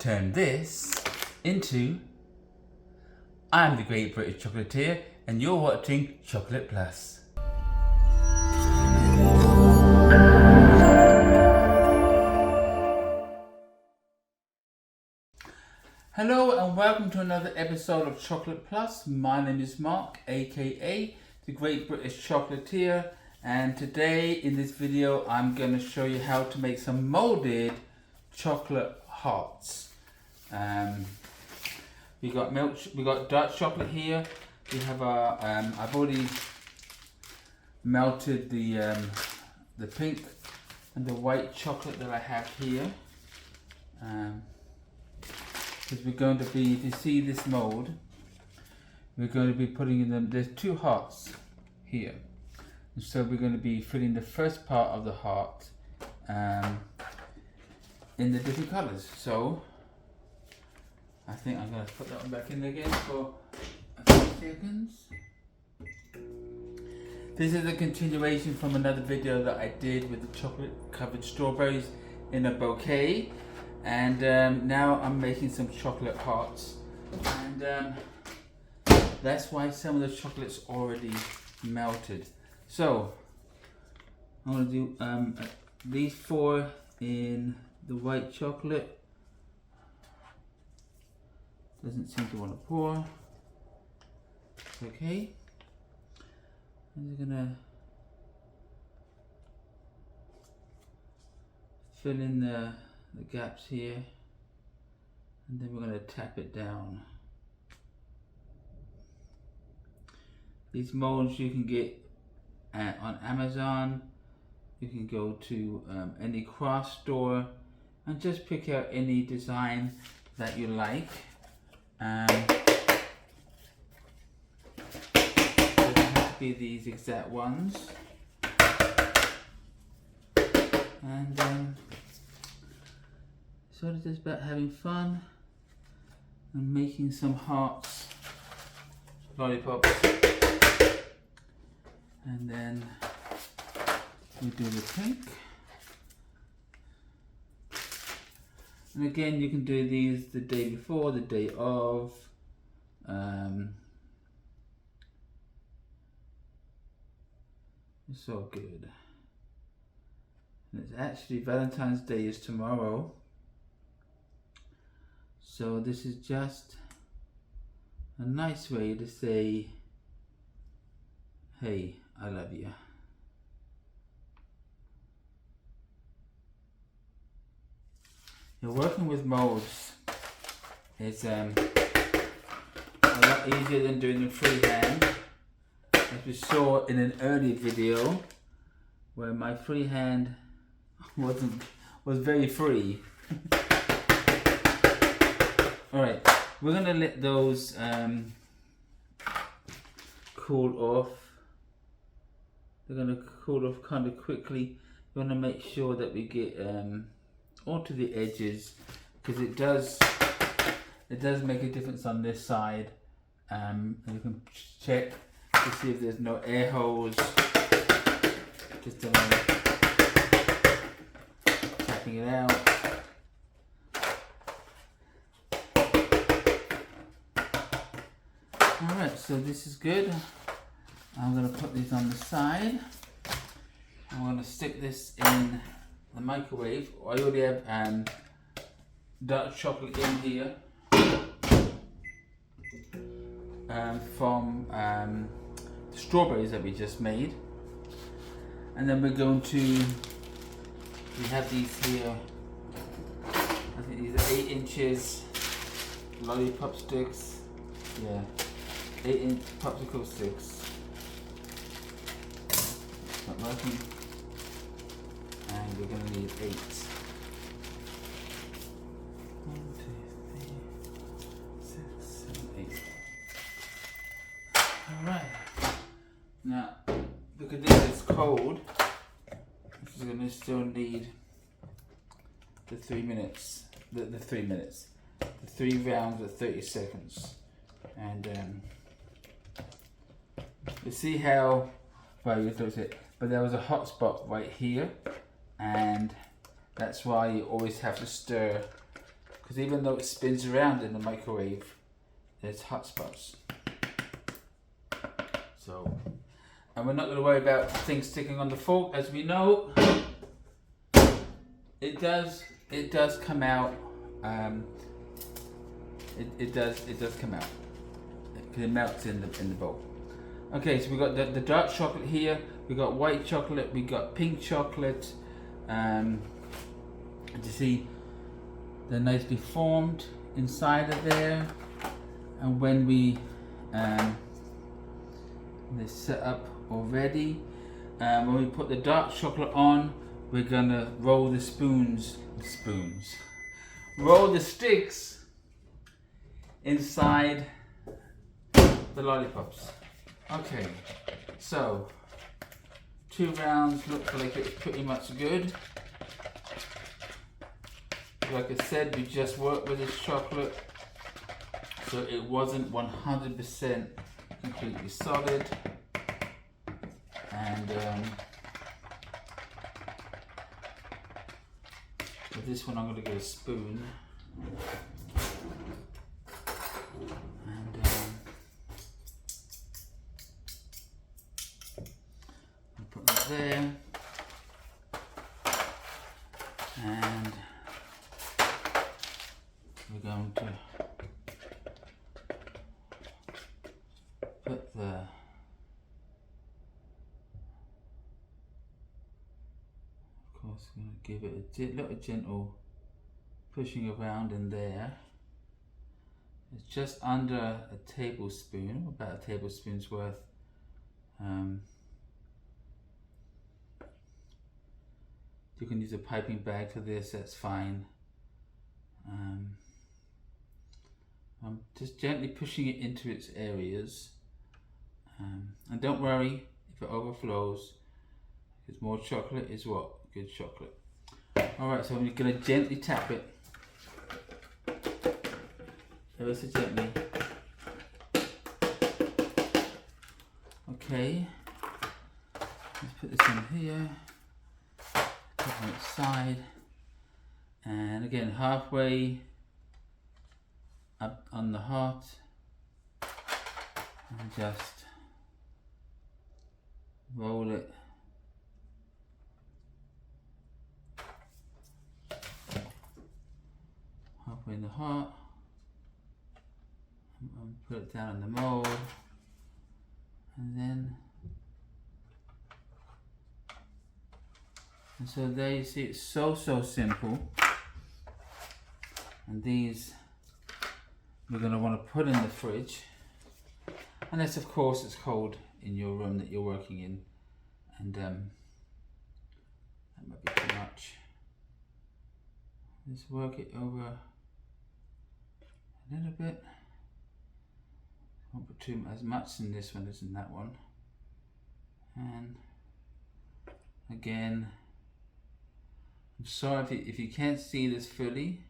turn this into I'm the Great British Chocolatier and you're watching Chocolate Plus. Hello and welcome to another episode of Chocolate Plus. My name is Mark, aka the Great British Chocolatier, and today in this video I'm going to show you how to make some molded chocolate hearts. We got milk, we got dark chocolate here. We have our I've already melted the pink and the white chocolate that I have here. Because we're going to be, if you see this mold, we're going to be putting in them, there's two hearts here. And so we're going to be filling the first part of the heart in the different colours. So, I think I'm going to put that one back in again for a few seconds. This is a continuation from another video that I did with the chocolate covered strawberries in a bouquet. And now I'm making some chocolate hearts, and that's why some of the chocolate's already melted. So I'm going to do these four in the white chocolate. Doesn't seem to want to pour. Okay. I'm just going to fill in the gaps here, and then we're going to tap it down. These molds you can get on Amazon. You can go to any craft store and just pick out any design that you like. Doesn't have to be these exact ones. And so it's just about having fun and making some hearts, lollipops, and then we do the pink. And again, you can do these the day before, the day of. It's so good. And it's actually Valentine's Day is tomorrow. So this is just a nice way to say, hey, I love you. You're working with molds is a lot easier than doing them freehand. As we saw in an earlier video where my freehand was very free. Alright, we're going to let those cool off. They're going to cool off kind of quickly. We want to make sure that we get onto the edges, because it does make a difference on this side. And you can check to see if there's no air holes. Just tapping it out. Alright, so this is good. I'm going to put these on the side. I'm going to stick this in the microwave. I already have dark chocolate in here from the strawberries that we just made. And then we're going to, we have these here, I think these are 8 inches lollipop sticks. Yeah. 8-inch popsicle sticks. Not working. And we're going to need 8. 1, 2, 3, 6, 7, 8. Alright. Now, because this is cold, this is going to still need the 3 minutes. The 3 minutes. The 3 rounds of 30 seconds. And you see how, well, you don't see it, but there was a hot spot right here, and that's why you always have to stir because even though it spins around in the microwave, there's hot spots. So, and we're not going to worry about things sticking on the fork, as we know. It does come out. It does come out because it melts in the bowl. Okay, so we got the dark chocolate here. We got white chocolate. We got pink chocolate. You see, they're nicely formed inside of there. And when we they're set up already. When we put the dark chocolate on, we're gonna roll the roll the sticks inside the lollipops. Okay, so 2 rounds looks like it's pretty much good. Like I said, we just worked with this chocolate, so it wasn't 100% completely solid. And with this one, I'm going to get a spoon. And I'll put that there. And we're going to put the I'm going to give it a little gentle pushing around in there. It's just under a tablespoon, about a tablespoon's worth. You can use a piping bag for this, that's fine. I'm just gently pushing it into its areas. And don't worry if it overflows, because more chocolate is what? Good chocolate. Alright, so I'm going to gently tap it. Ever so gently. Okay. Let's put this in here. Put it on its side. And again, halfway up on the heart. And just roll it. Halfway in the heart, and put it down in the mold, and so there you see, it's so simple. And these we're going to want to put in the fridge, unless of course it's cold in your room that you're working in, and that might be too much. Just work it over a little bit. Won't put as much in this one as in that one. And again, I'm sorry if you can't see this fully.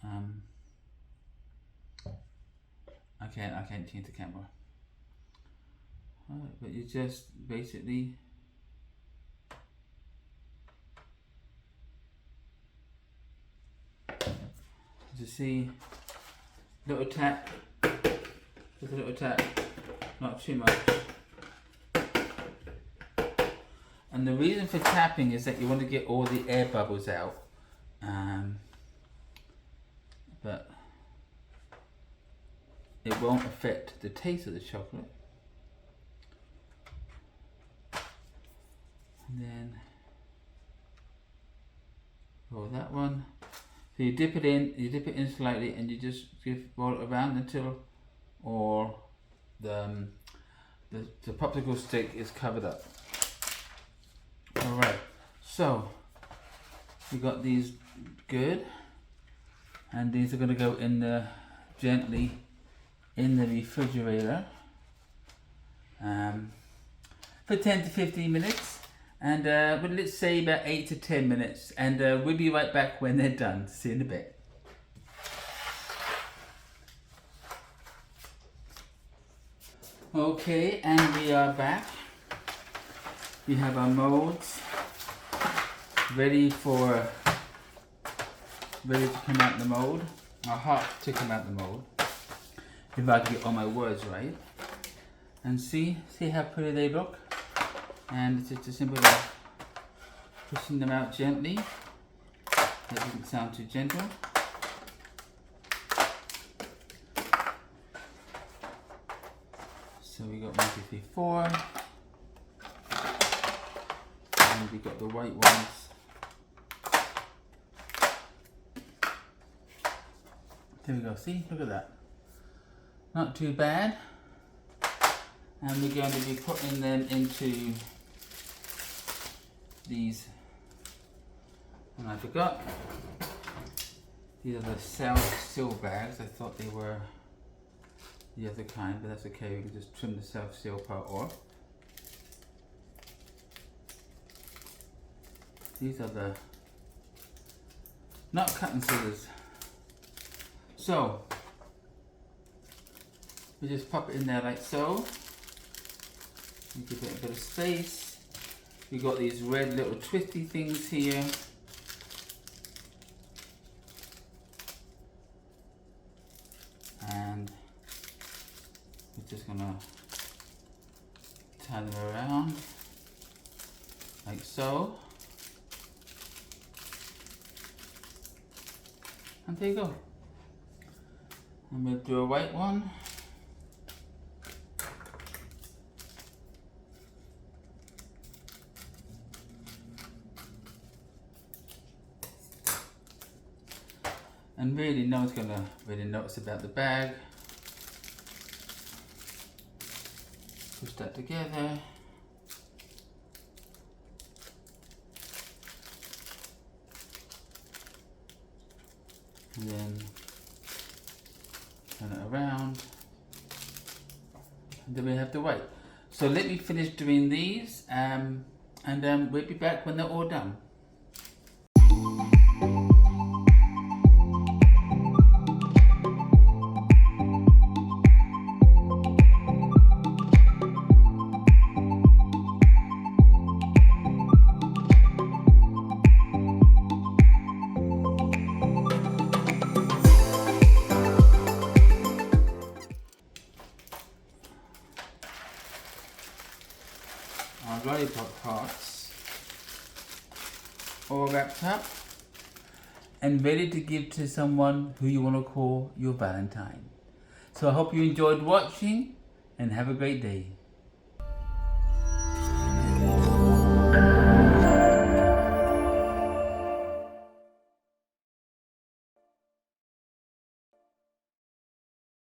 I can't change the camera. But you just basically to see, little tap, just a little tap, not too much. And the reason for tapping is that you want to get all the air bubbles out, but it won't affect the taste of the chocolate. And then roll that one. So you dip it in slightly, and you just roll it around until all the popsicle stick is covered up. Alright, so we got these good, and these are going to go in gently in the refrigerator for 10 to 15 minutes. And but let's say about 8 to 10 minutes, and we'll be right back when they're done. See you in a bit. Okay, and we are back. We have our molds ready for ready to come out the mold. Our heart to come out the mold. If I can get all my words right. And see how pretty they look. And it's just a simple of pushing them out gently. That doesn't sound too gentle. So we got 1, 2, 3, 4. And we got the white ones. There we go, see, look at that. Not too bad. And we're going to be putting them into these, and I forgot, these are the self-seal bags. I thought they were the other kind, but that's okay, we can just trim the self-seal part off. These are the, not cutting scissors. So, we just pop it in there like so. You give it a bit of space. We got these red little twisty things here. And we're just gonna turn them around like so. And there you go. And we'll do a white one. And really no one's gonna really notice about the bag. Push that together. And then turn it around. And then we have the white. So let me finish doing these and we'll be back when they're all done. Our lollipop hearts all wrapped up and ready to give to someone who you want to call your Valentine. So I hope you enjoyed watching and have a great day.